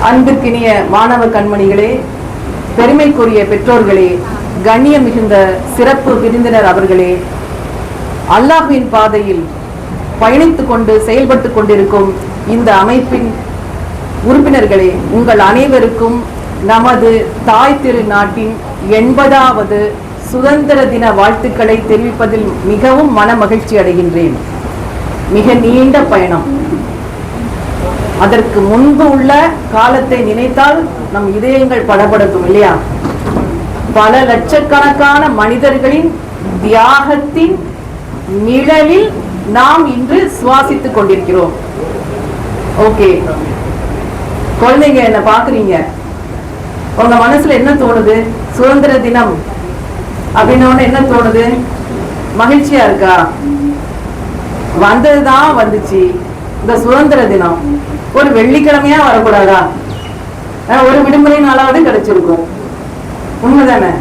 அன்புக்கினிய மாணவ கண்மணிகளே, பெருமைக்குரிய பெற்றோர்களே, கண்ணியம் மிகுந்த சிறப்பு விருந்தினர் அவர்களே, அல்லாஹ்வின் பாதையில் பயணித்துக் கொண்டு செயல்பட்டு கொண்டிருக்கும் இந்த அமைப்பின் உறுப்பினர்களே, உங்கள் அனைவருக்கும் நமது தாய் திரு நாட்டின் 80வது சுதந்திர தின வாழ்த்துக்களை தெரிவிப்பதில் மிகவும் மன மகிழ்ச்சி அடைகின்றேன். மிக நீண்ட பயணம். அதற்கு முன்பு உள்ள காலத்தை நினைத்தால் நம் இதயங்கள் படபடக்கும் இல்லையா? பல லட்சக்கணக்கான மனிதர்களின் தியாகத்தின் நிழலில் நாம் இன்று சுவாசித்துக் கொண்டிருக்கிறோம். ஓகே, குழந்தைங்க என்ன பாக்குறீங்க? உங்க மனசுல என்ன தோணுது? சுதந்திர தினம் அப்படின்னு என்ன தோணுது? மகிழ்ச்சியா இருக்கா? வந்ததுதான் வந்துச்சு. இந்த சுதந்திர தினம் ஒரு வெள்ளிக்கிழமையா வரக்கூடாதா? ஒரு விடுமுறை நாளாவது கிடைச்சிருக்கும். உண்மைதானே?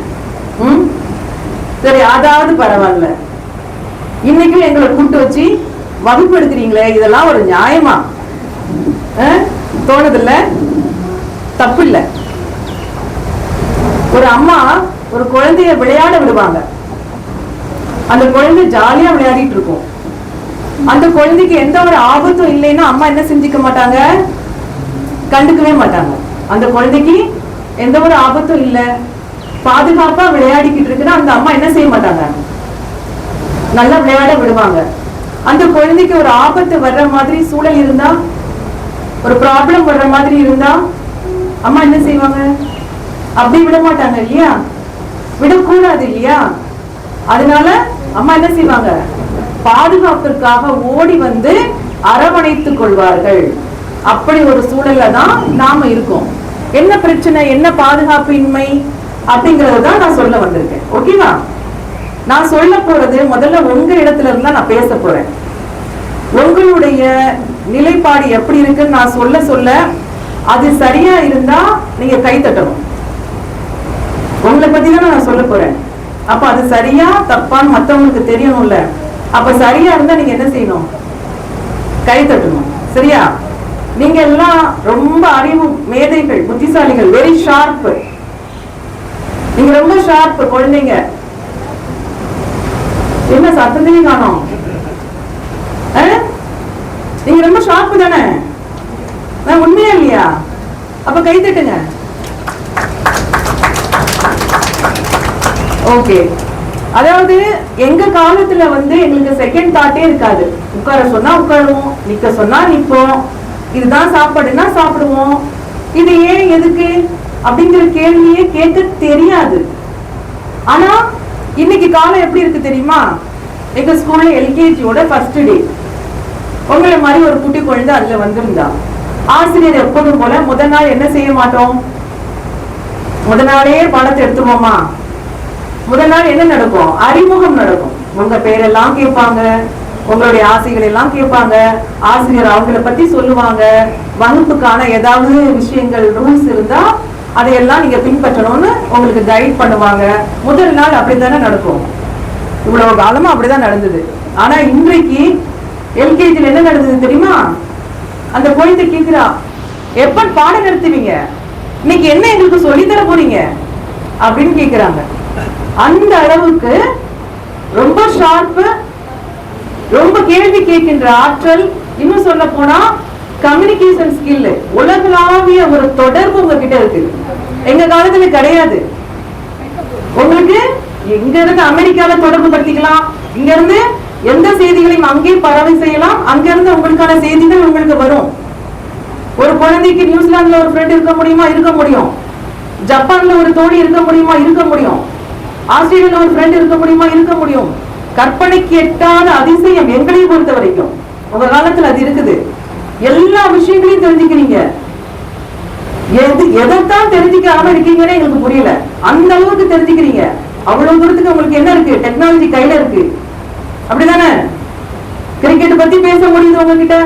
சரி, அதாவது பரவாயில்ல. இன்னைக்கும் எங்களை கூட்டு வச்சு வகுப்பு எடுக்கிறீங்களே, இதெல்லாம் ஒரு நியாயமா? தோணுதில்ல? தப்பு இல்லை. ஒரு அம்மா ஒரு குழந்தைய விளையாட விடுவாங்க. அந்த குழந்தை ஜாலியா விளையாடிட்டு இருக்கும். அந்த குழந்தைக்கு எந்த ஒரு ஆபத்தும் இல்லைன்னா அம்மா என்ன செஞ்சுக்க மாட்டாங்க? கண்டுக்கவே மாட்டாங்க. அந்த குழந்தைக்கு எந்த ஒரு ஆபத்தும் இல்லை, பாதுகாப்பா விளையாடிக்கிட்டு இருக்குன்னா அந்த அம்மா என்ன செய்ய மாட்டாங்க? நல்லா விளையாட விடுவாங்க. அந்த குழந்தைக்கு ஒரு ஆபத்து வர்ற மாதிரி சூழல் இருந்தா, ஒரு ப்ராப்ளம் வர்ற மாதிரி இருந்தா அம்மா என்ன செய்வாங்க? அப்படி விட மாட்டாங்க இல்லையா? விடக்கூடாது இல்லையா? அதனால அம்மா என்ன செய்வாங்க? பாதுகாப்பிற்காக ஓடி வந்து அரவணைத்துக் கொள்வார்கள். அப்படி ஒரு சூழல்ல தான் நாம இருக்கோம். என்ன பிரச்சனை, என்ன பாதுகாப்பின்மை அப்படிங்கறதான் நான் சொல்ல வந்திருக்கேன். ஓகேவா? நான் சொல்ல போறது முதல்ல உங்க இடத்துல இருந்தா நான் பேச போறேன். உங்களுடைய நிலைப்பாடு எப்படி இருக்குன்னு நான் சொல்ல சொல்ல அது சரியா இருந்தா நீங்க கை தட்டணும். உங்களை பத்தி தான் நான் சொல்ல போறேன். அப்ப அது சரியா தப்பான்னு மத்தவங்களுக்கு தெரியணும்ல. அப்ப சரியா இருந்தா நீங்க என்ன செய்யணும்? கை தட்டணும். சரியா? நீங்க எல்லாம் ரொம்ப அறிவு மேதைகள், புத்திசாலிகள், வெரி ஷார்ப். நீங்க ரொம்ப ஷார்ப் குழந்தைங்க. என்ன சத்தத்தையும் காணோம்? நீங்க ரொம்ப ஷார்ப் தானே? உண்மையா இல்லையா? அப்ப கை தட்டுங்க. ஓகே. அதாவது எங்க காலத்துல எங்களுக்கு செகண்ட் தாட்டே இருக்காது. உட்கார சொன்னா உட்காருவோம், நிக்க சொன்னா நிப்போம், இதுதான் சாப்பாடுன்னா சாப்பிடுவோம். இது ஏன் எதுக்கு அப்படிங்கிற கேள்வியே கேட்க தெரியாது. ஆனா இன்னைக்கு காலம் எப்படி இருக்கு தெரியுமா? எங்க ஸ்கூல்ல எல்கேஜியோட ஃபர்ஸ்ட் டே உங்களை மாதிரி ஒரு குட்டி குழந்தை அதுல வந்திருந்தா, ஆசிரியர் எப்போதும் போல முதல் நாள் என்ன செய்ய மாட்டோம்? முதல் நாளே பாடத்தை எடுத்துருவோமா? முதல் நாள் என்ன நடக்கும்? அறிமுகம் நடக்கும். உங்க பேரெல்லாம் கேட்பாங்க, உங்களுடைய ஆசைகள் எல்லாம் கேட்பாங்க, ஆசிரியர் அவங்கள பத்தி சொல்லுவாங்க, வகுப்புக்கான ஏதாவது விஷயங்கள் ரூல்ஸ் இருந்தா அதையெல்லாம் நீங்க பின்பற்றணும்னு உங்களுக்கு கைட் பண்ணுவாங்க. முதல் நாள் அப்படித்தானே நடக்கும். இவ்வளவு காலமா அப்படிதான் நடந்தது. ஆனா இன்றைக்கு எல்கேஜில என்ன நடந்தது தெரியுமா? அந்த குழந்தை கேக்குறா, எப்ப பாடம் நடத்துவீங்க? இன்னைக்கு என்ன எங்களுக்கு சொல்லித்தர போறீங்க அப்படின்னு கேக்குறாங்க. அந்த அளவுக்கு ரொம்ப ஷார்ப்பு, ரொம்ப கேள்வி கேட்கின்ற ஆற்றல், இன்னும் சொல்ல போனா கம்யூனிகேஷன் ஸ்கில், உலகளாவிய ஒரு தொடர்பு உங்ககிட்ட இருக்கு. எங்க காலத்துல கிடையாது. உங்களுக்கு இங்க இருந்து அமெரிக்கால தொடர்பு படுத்திக்கலாம், இங்க இருந்து எந்த செய்திகளையும் அங்கே பரவை செய்யலாம், அங்க இருந்து உங்களுக்கான செய்திகள் உங்களுக்கு வரும். ஒரு குழந்தைக்கு நியூசிலாந்துல ஒரு ஃப்ரெண்ட் இருக்க முடியுமா? இருக்க முடியும். ஜப்பான்ல ஒரு தோழி இருக்க முடியுமா? இருக்க முடியும். ஆஸ்திரேலியால ஒரு ஃப்ரெண்ட் இருக்க முடியுமா? இருக்க முடியும். கற்பனைக்கு எட்டாத அதிசயம் எங்களையும் பொறுத்த வரைக்கும். உங்க காலத்துல அது இருக்குது. எல்லா விஷயங்களையும் தெரிஞ்சுக்கிறீங்க. எதைத்தான் தெரிஞ்சுக்காம இருக்கீங்கன்னு எங்களுக்கு புரியல. அந்த அளவுக்கு தெரிஞ்சுக்கிறீங்க. அவ்வளவு தூரத்துக்கு உங்களுக்கு என்ன இருக்கு? டெக்னாலஜி கையில இருக்கு. அப்படிதானே? கிரிக்கெட் பத்தி பேச முடியுது உங்ககிட்ட.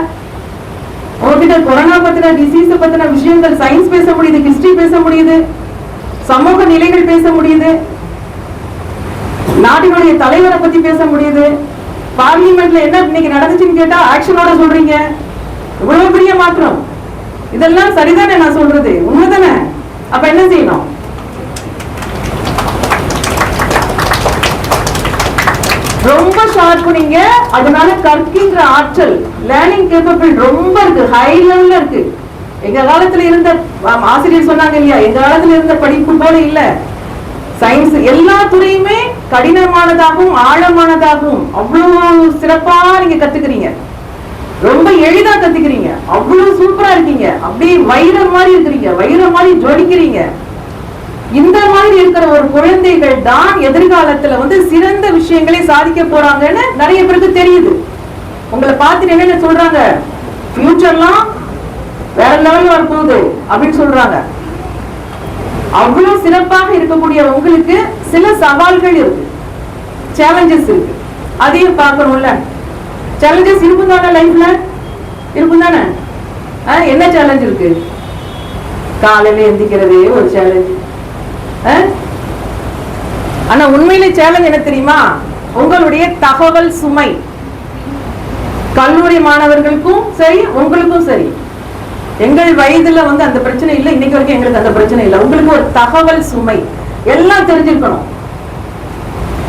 உங்ககிட்ட கொரோனா பத்தின, டிசீஸ் பத்தின விஷயங்கள், சயின்ஸ் பேச முடியுது, ஹிஸ்டரி பேச முடியுது, சமூக நிலைகள் பேச முடியுது, நாட்டினுடைய தலைவரை பத்தி பேச முடியுது. பார்லிமெண்ட்ல என்ன இன்னைக்கு நடந்துச்சுன்னு கேட்டா ஆக்ஷனோட சொல்றீங்க. இவ்வளவு பெரிய மாற்றம். இதெல்லாம் சரிதானே நான் சொல்றது? உண்மைதானே? அப்ப என்ன செய்யணும்? ரொம்ப ஷார்ப் நீங்க, அதனால கற்கின்ற ஆற்றல், லேர்னிங் கேப்பபிள் ரொம்ப இருக்கு, ஹை லெவல்ல இருக்கு. எங்க காலத்துல இருந்த ஆசிரியர் சொன்னாங்க இல்லையா, எங்க காலத்துல இருந்த படிப்பு போல இல்ல. சயின்ஸ் எல்லா துறையுமே கடினமானதாகவும் ஆழமானதாகவும் அவ்வளவு சிறப்பா நீங்க கத்துக்கிறீங்க, ரொம்ப எளிதா கத்துக்கிறீங்க, அவ்வளவு சூப்பரா இருக்கீங்க, அப்படியே வைரம் மாதிரி இருக்கிறீங்க, வைரம் மாதிரி ஜொலிக்கிறீங்க. இந்த மாதிரி இருக்கிற ஒரு குழந்தைகள் தான் எதிர்காலத்துல வந்து சிறந்த விஷயங்களை சாதிக்க போறாங்கன்னு நிறைய பேருக்கு தெரியுது. உங்களை பார்த்து என்ன சொல்றாங்க, ஃபியூச்சர்லாம் வேற லெவல்ல வரப்போகுது அப்படின்னு சொல்றாங்க. அவ்வளவு சிறப்பாக இருக்கக்கூடிய உங்களுக்கு சில சவால்கள் இருக்கு, சேலஞ்சஸ் இருக்கு, அதையும் பார்க்கணும்ல. சேலஞ்சஸ் இருக்கும் தானே லைஃப்ல? இருக்கும் தானே? என்ன சேலஞ்ச் இருக்கு? காலையில எந்திக்கிறதே ஒரு சேலஞ்ச். ஆனா உண்மையிலே சேலஞ்ச் என்ன தெரியுமா? உங்களுடைய தகவல் சுமை. கல்லூரி மாணவர்களுக்கும் சரி, உங்களுக்கும் சரி. எங்கள் வயதுல வந்து அந்த பிரச்சனை இல்லை, இன்னைக்கு வரைக்கும் எங்களுக்கு அந்த பிரச்சனை இல்லை. உங்களுக்கு ஒரு தகவல் சுமை, எல்லாம் தெரிஞ்சிருக்கணும்.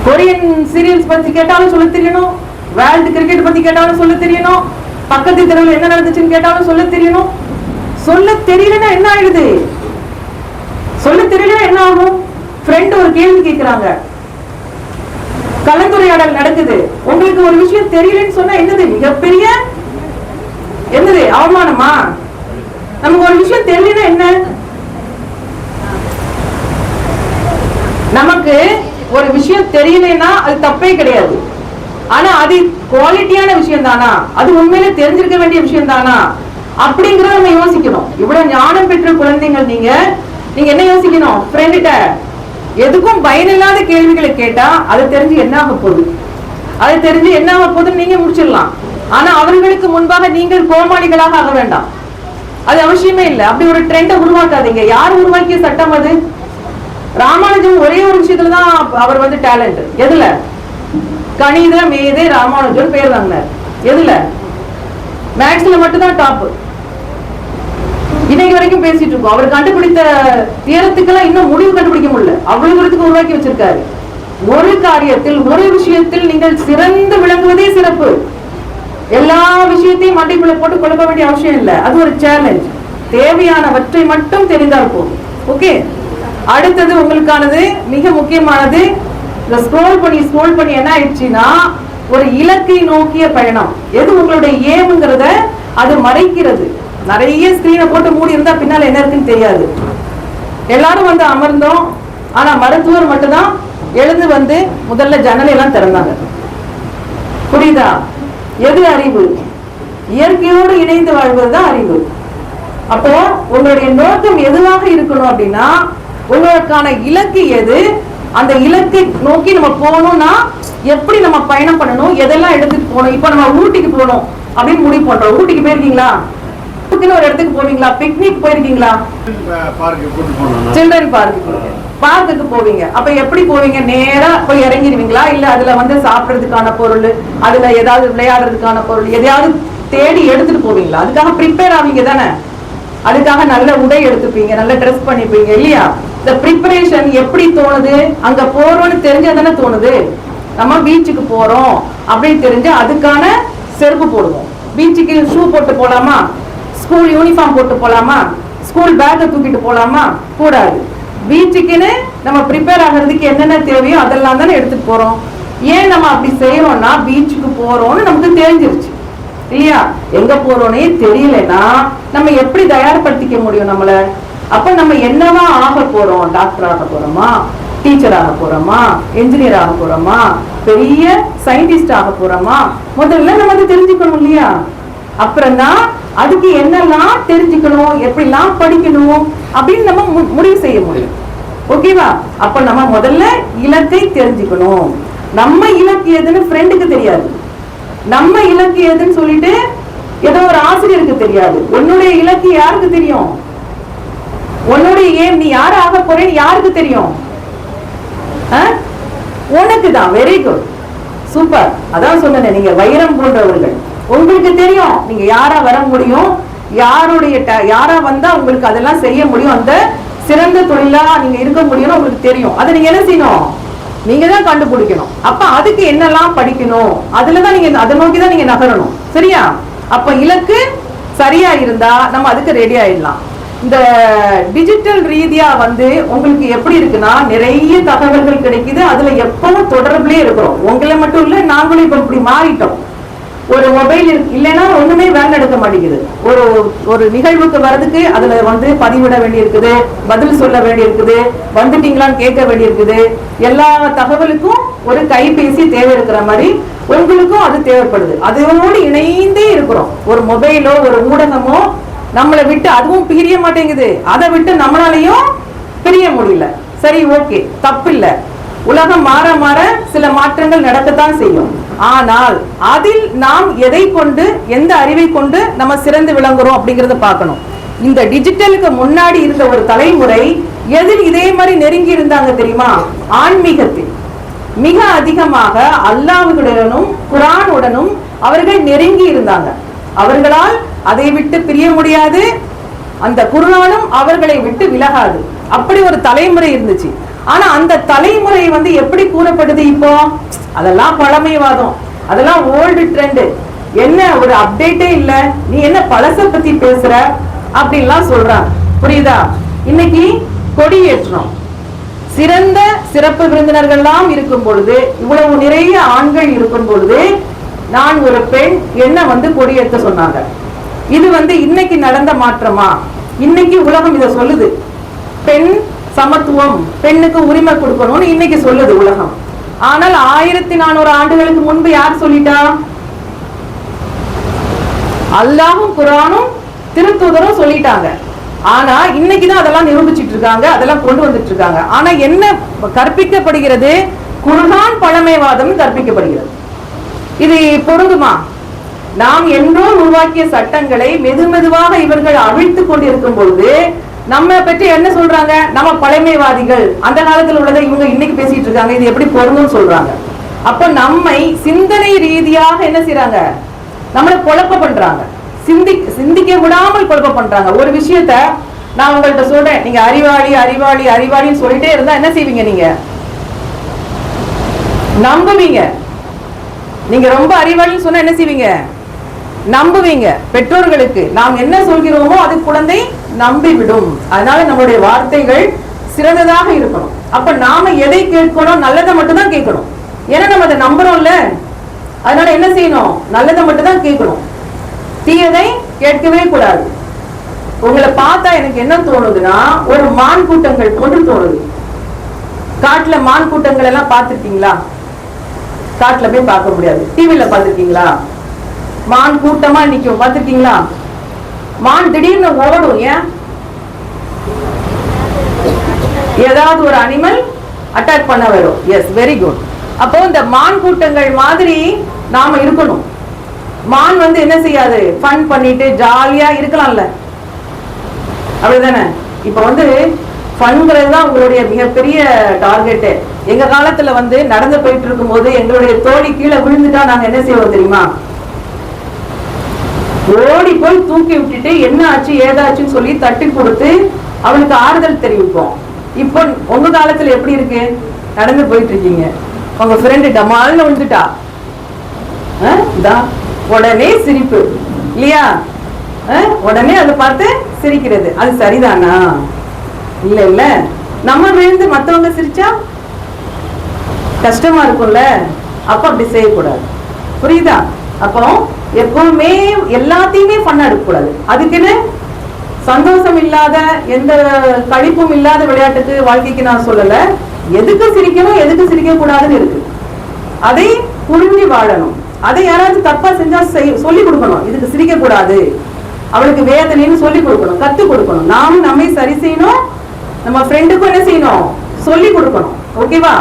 கொரியன் சீரியல்ஸ் பத்தி கேட்டாலும் சொல்ல தெரியணும், வேர்ல்டு கிரிக்கெட் பத்தி கேட்டாலும் சொல்ல தெரியணும், பக்கத்து தெருவில் என்ன நடந்துச்சுன்னு கேட்டாலும் சொல்ல தெரியணும். சொல்ல தெரியலன்னா என்ன ஆயிடுது? சொல்ல தெரியல என்ன ஆகும்? ஃப்ரெண்ட் ஒரு கேள்வி கேட்கிறாங்க, கலந்துரையாடல் நடக்குது, உங்களுக்கு ஒரு விஷயம் தெரியலன்னு சொன்னா என்னது? மிகப்பெரிய என்னது அவமானமா? நமக்கு ஒரு விஷயம் தெரியலன்னா என்ன? நமக்கு ஒரு விஷயம் தெரியலன்னா அது தப்பே கிடையாது. ஆனா அது குவாலிட்டியான விஷயம் தானா, அது உண்மையிலே தெரிஞ்சிருக்க வேண்டிய விஷயம் தானா அப்படிங்கறத நம்ம யோசிக்கணும். இவ்வளவு ஞானம் பெற்ற குழந்தைகள் நீங்க என்ன யோசிக்கணும்? ஃப்ரெண்ட்ட எதுக்கும் பயனில்லாத கேள்விகளை கேட்டா அதை தெரிஞ்சு என்ன ஆக போகுது, அதை தெரிஞ்சு என்ன ஆக போகுதுன்னு நீங்க முடிச்சிடலாம். ஆனா அவர்களுக்கு முன்பாக நீங்கள் கோமாளிகளாக ஆக வேண்டாம், அது அவசியமே இல்லை. அப்படி ஒரு ட்ரெண்டை உருவாக்காதீங்க. யார் உருவாக்கிய சட்டம் அது? ராமானுஜம் ஒரே ஒரு விஷயத்துலதான் அவர் வந்து டேலண்ட். எதுல? கணித மேதை ராமானுஜன் பேர் வாங்கினார். எதுல? மேக்ஸ்ல மட்டும்தான் டாப். இன்னைக்கு வரைக்கும் பேசிட்டு இருக்கோம். அவர் கண்டுபிடித்த தியரத்துக்கெல்லாம் இன்னும் முடிவு கண்டுபிடிக்க முடியல, அவ்வளவு தூரத்துக்கு உருவாக்கி வச்சிருக்காரு. ஒரு காரியத்தில், ஒரு விஷயத்தில் நீங்கள் சிறந்து விளங்குவதே சிறப்பு. எல்லா விஷயத்தையும் மண்டைக்குள்ள போட்டு குழப்ப வேண்டிய அவசியம் இல்லை, அது ஒரு சேலஞ்ச். தேவையானவற்றை மட்டும் தெரிந்தால் போதும். ஓகே, அடுத்தது உங்களுக்கானது மிக முக்கியமானது. இந்த ஸ்க்ரோல் பண்ணி என்ன ஆயிடுச்சுன்னா, ஒரு இலக்கை நோக்கிய பயணம். எது உங்களுடைய ஏம்ங்கிறத அது மறைக்கிறது. நிறைய ஸ்கிரீனை போட்டு மூடி இருந்தா பின்னால என்ன இருக்குன்னு தெரியாது. எல்லாரும் வந்து அமர்ந்தோம், ஆனா மருத்துவர் மட்டும்தான் எழுந்து வந்து முதல்ல ஜன்னலை எல்லாம் திறந்தாங்க. புரியுதா? எது அறிவு? இயற்கையோடு இணைந்து வாழ்வதுதான் அறிவு. அப்போ உங்களுடைய நோக்கம் எதுவாக இருக்கணும் அப்படின்னா, உங்களுக்கான இலக்கு எது, அந்த இலக்கை நோக்கி நம்ம போகணும்னா எப்படி நம்ம பயணம் பண்ணணும், எதெல்லாம் எடுத்துட்டு போகணும். இப்ப நம்ம ஊட்டிக்கு போகணும் அப்படின்னு முடிவு பண்றோம். ஊட்டிக்கு போயிருக்கீங்களா? ஒரு இடத்துக்கு போவீங்களா? பிக்னிக் போயிருக்கீங்களா? சில்ட்ரன் பார்க்குக்கு போவீங்க. அப்ப எப்படி போவீங்க? நேரா போய் இறங்கிடுவீங்களா? இல்ல அதுல வந்து சாப்பிடறதுக்கான பொருள், அதுல ஏதாவது விளையாடுறதுக்கான பொருள் எதையாவது தேடி எடுத்துட்டு போவீங்களா? அதுக்காக ப்ரிப்பேர் ஆவீங்க தானே? அதுக்காக நல்ல உடை எடுத்துப்பீங்க, நல்ல ட்ரெஸ் பண்ணிப்பீங்க இல்லையா? இந்த ப்ரிப்பரேஷன் எப்படி தோணுது? அங்க போறோம்னு தெரிஞ்சா தானே தோணுது. நம்ம பீச்சுக்கு போறோம் அப்படின்னு தெரிஞ்சு அதுக்கான செருப்பு போடுவோம். பீச்சுக்கு ஷூ போட்டு போலாமா? ஸ்கூல் யூனிஃபார்ம் போட்டு போலாமா? ஸ்கூல் பேக்கை தூக்கிட்டு போலாமா? கூடாது. பீச்சுக்குன்னு நம்ம ப்ரிப்பேர் ஆகிறதுக்கு என்னென்ன தேவையோ அதெல்லாம் தானே எடுத்துட்டு போறோம். ஏன் நம்ம அப்படி செய்யறோம்னா, பீச்சுக்கு போறோம்னு நமக்கு தெரிஞ்சிருச்சு இல்லையா? எங்க போறோன்னே தெரியலன்னா நம்ம எப்படி தயார்படுத்திக்க முடியும் நம்மள? அப்ப நம்ம என்னவா ஆக போறோம்? டாக்டர் ஆக போறோமா? டீச்சர் ஆக போறோமா? என்ஜினியர் ஆக போறோமா? பெரிய சயின்டிஸ்ட் ஆக போறோமா? முதல்ல நம்ம அதை தெரிஞ்சுக்கணும் இல்லையா? அப்புறம் தான் அதுக்கு என்னெல்லாம் தெரிஞ்சுக்கணும், எப்படிலாம் படிக்கணும் அப்படின்னு நம்ம முடிவு செய்ய முடியும். ஓகேவா? அப்ப நம்ம முதல்ல இலக்கை தெரிஞ்சுக்கணும். நம்ம இலக்கு எதுன்னு ஃப்ரெண்டுக்கு தெரியாது, நம்ம இலக்கு எதுன்னு சொல்லிட்டு ஏதோ ஒரு ஆசிரியருக்கு தெரியாது. உன்னுடைய இலக்கு யாருக்கு தெரியும்? உன்னுடைய ஏன், நீ யார் ஆக போறேன்னு யாருக்கு தெரியும்? உனக்கு தான். Very good, super. அதான் சொன்னேன், நீங்க வைரம் போன்றவர்கள். உங்களுக்கு தெரியும் நீங்க யாரா வர முடியும், யாரா வந்தா உங்களுக்கு அதெல்லாம் செய்ய முடியும், அந்த சிறந்த தொழிலா நீங்க இருக்க முடியும்னு உங்களுக்கு தெரியும். அதை நீங்க என்ன செய்யணும், நீங்க தான் கண்டுபிடிக்கணும். அப்ப அதுக்கு என்னெல்லாம் படிக்கணும், அதுலதான் நீங்க அதை நோக்கிதான் நீங்க நகரணும். சரியா? அப்ப இலக்கு சரியா இருந்தா நம்ம அதுக்கு ரெடி ஆயிடலாம். இந்த டிஜிட்டல் ரீதியா வந்து உங்களுக்கு எப்படி இருக்குன்னா, நிறைய தகவல்கள் கிடைக்குது, அதுல எப்பவும் தொடர்புலயே இருக்கிறோம். உங்களை மட்டும் இல்ல, நாங்களும் இப்ப இப்படி மாறிட்டோம். ஒரு மொபைல் இல்லைன்னா ஒண்ணுமே வேலை எடுக்க மாட்டேங்குது. ஒரு நிகழ்வுக்கு வர்றதுக்கு அதுல வந்து பதிவிட வேண்டி இருக்குது, பதில் சொல்ல வேண்டி இருக்குது, வந்துட்டீங்களான்னு கேட்க வேண்டி இருக்குது. எல்லா தகவலுக்கும் ஒரு கைபேசி தேவை இருக்கிற மாதிரி உங்களுக்கும் அது தேவைப்படுது. அதோடு இணைந்தே இருக்கிறோம். ஒரு மொபைலோ ஒரு ஊடகமோ நம்மளை விட்டு அதுவும் பிரிய மாட்டேங்குது, அதை விட்டு நம்மளாலையும் பிரிய முடியல. சரி, ஓகே, தப்பு இல்லை. உலகம் மாற மாற சில மாற்றங்கள் நடக்கத்தான் செய்யும். ஆனால் அதில் நாம் எதை கொண்டு, எந்த அறிவை கொண்டு நம்ம சிறந்து விளங்குறோம் அப்படிங்கறத பார்க்கணும். இந்த டிஜிட்டலுக்கு முன்னாடி இருந்த ஒரு தலைமுறை எதில் இதே மாதிரி நெருங்கி இருந்தாங்க தெரியுமா? ஆன்மீகத்தில் மிக அதிகமாக அல்லாஹ்வுடனும் குர்ஆனுடனும் அவர்கள் நெருங்கி இருந்தாங்க. அவர்களால் அதை விட்டு பிரிய முடியாது, அந்த குர்ஆனும் அவர்களை விட்டு விலகாது. அப்படி ஒரு தலைமுறை இருந்துச்சு. ஆனா அந்த தலைமுறை வந்து எப்படி கூறப்படுது இப்போ? அதெல்லாம் பழமைவாதம், அதெல்லாம் ஓல்டு ட்ரெண்ட், என்ன ஒரு அப்டேட்டே இல்ல, நீ என்ன பழச பத்தி பேசுற அப்படின்லாம் சொல்றாங்க. புரியுதா? இன்னைக்கு கொடி ஏற்றணும், சிறந்த சிறப்பு விருந்தினர்கள்லாம் இருக்கும் பொழுது, இவ்வளவு நிறைய ஆண்கள் இருக்கும் பொழுது, நான் ஒரு பெண் என்ன வந்து கொடியேற்ற சொன்னாங்க. இது வந்து இன்னைக்கு நடந்த மாற்றமா? இன்னைக்கு உலகம் இதை சொல்லுது. பெண் சமத்துவம், பெண்ணுக்கு உரிமை கொடுக்கணும்னு இன்னைக்கு சொல்லுது உலகம். ஆனால் 1400 ஆண்டுகளுக்கு முன்பு யார் சொல்லிட்டா? அல்லாஹ்வும் குர்ஆனும் திருத்தூதரும் சொல்லிட்டாங்க. ஆனா இன்னைக்குதான் அதெல்லாம் நிரூபிச்சிட்டு இருக்காங்க, அதெல்லாம் கொண்டு வந்துட்டு இருக்காங்க. ஆனா என்ன கற்பிக்கப்படுகிறது? குர்ஆன் பழமைவாதம் கற்பிக்கப்படுகிறது. இது பொருந்துமா? நாம் என்றோ உருவாக்கிய சட்டங்களை மெதுமெதுவாக இவர்கள் அவிழ்த்து கொண்டிருக்கும் பொழுது நம்ம பற்றி என்ன சொல்றாங்க? நம்ம பழமைவாதிகள், அந்த காலத்தில் உள்ளதை இவங்க இன்னைக்கு பேசிட்டு இருக்காங்க, இது எப்படி பொருந்தும் சொல்றாங்க. அப்ப நம்மை சிந்தனை ரீதியாக என்ன செய்யறாங்க? நம்மளை குழப்ப பண்றாங்க, சிந்திக்க விடாமல் குழப்ப பண்றாங்க. ஒரு விஷயத்த நான் உங்கள்கிட்ட சொல்றேன், நீங்க அறிவாளி அறிவாளி அறிவாளின்னு சொல்லிட்டே இருந்தா என்ன செய்வீங்க? நீங்க நம்புவீங்க. நீங்க ரொம்ப அறிவாளின்னு சொன்னா என்ன செய்வீங்க? நம்புவீங்க. பெற்றோர்களுக்கு நாம் என்ன சொல்கிறோமோ அது குழந்தை நம்பிவிடும். அதனால நம்மளுடைய வார்த்தைகள் சிறந்ததாக இருக்கணும். அப்ப நாம எதை கேட்கணும்? நல்லதை மட்டும் தான் கேட்கணும். ஏன்னா நம்ம அதை நம்புறோம்ல, அதனால என்ன செய்யணும்? நல்லதை மட்டும் தான் கேட்கணும், தீயதை கேட்கவே கூடாது. உங்களை பார்த்தா எனக்கு என்ன தோணுதுன்னா, ஒரு மான் கூட்டங்கள் போன்று தோணுது. காட்டுல மான் கூட்டங்கள் எல்லாம் பார்த்துருக்கீங்களா? காட்டுல போய் பார்க்க முடியாது, டிவில பார்த்துருக்கீங்களா? மான் கூட்டமா நிக்கும், பார்த்துருக்கீங்களா? மான் திடீர்னு ஓடும். ஏன்? ஏதாவது ஒரு அனிமல் அட்டாக் பண்ண வரும். Yes, very good. அப்போ இந்த மான் கூட்டங்கள் மாதிரி நாம இருக்கணும். மான் வந்து என்ன செய்யாது? ஃபன் பண்ணிட்டு ஜாலியா இருக்கலாம்ல, அப்படிதானே? இப்ப வந்து ஃபன்ங்கிறது தான் உங்களுடைய மிகப்பெரிய டார்கெட்டு. எங்க காலத்துல வந்து நடந்து போயிட்டு இருக்கும் போது எங்களுடைய தோழி கீழே விழுந்துட்டா நாங்க என்ன செய்வோம் தெரியுமா? ஓடி போய் தூக்கி விட்டுட்டு என்ன ஆச்சு ஏதாச்சுன்னு சொல்லி தட்டி கொடுத்து அவளுக்கு ஆறுதல் தெரிவிப்போம். இப்போ உங்க காலத்துல எப்படி இருக்கு? நடந்து போயிட்டு இருக்கீங்க, உங்க ஃப்ரெண்டு டமால்னு விழுந்துட்டா, உடனே சிரிப்பு இல்லையா? உடனே அதை பார்த்து சிரிக்கிறது. அது சரிதானா? இல்ல இல்ல, நம்ம விழுந்து மத்தவங்க சிரிச்சா கஷ்டமா இருக்கும்ல. அப்ப அப்படி செய்யக்கூடாது. புரியுதா? அப்போ எப்பவுமே எல்லாத்தையுமே பண்ண எடுக்கக்கூடாது. அதுக்குன்னு சந்தோஷம் இல்லாத, எந்த கழிப்பும் இல்லாத விளையாட்டுக்கு வாழ்க்கைக்கு நான் சொல்லல. எதுக்கு சிரிக்கணும் எதுக்கு சிரிக்க கூடாதுன்னு இருக்கு, அதை புரிஞ்சு வாழணும். அதை யாராவது தப்பா செஞ்சா சொல்லி கொடுக்கணும், இதுக்கு சிரிக்க கூடாது, அவளுக்கு வேதனைன்னு சொல்லி கொடுக்கணும், கத்து கொடுக்கணும். நாமும் நம்மை சரி செய்யணும், நம்ம ஃப்ரெண்டுக்கும் என்ன செய்யணும்? சொல்லி கொடுக்கணும். ஓகேவா?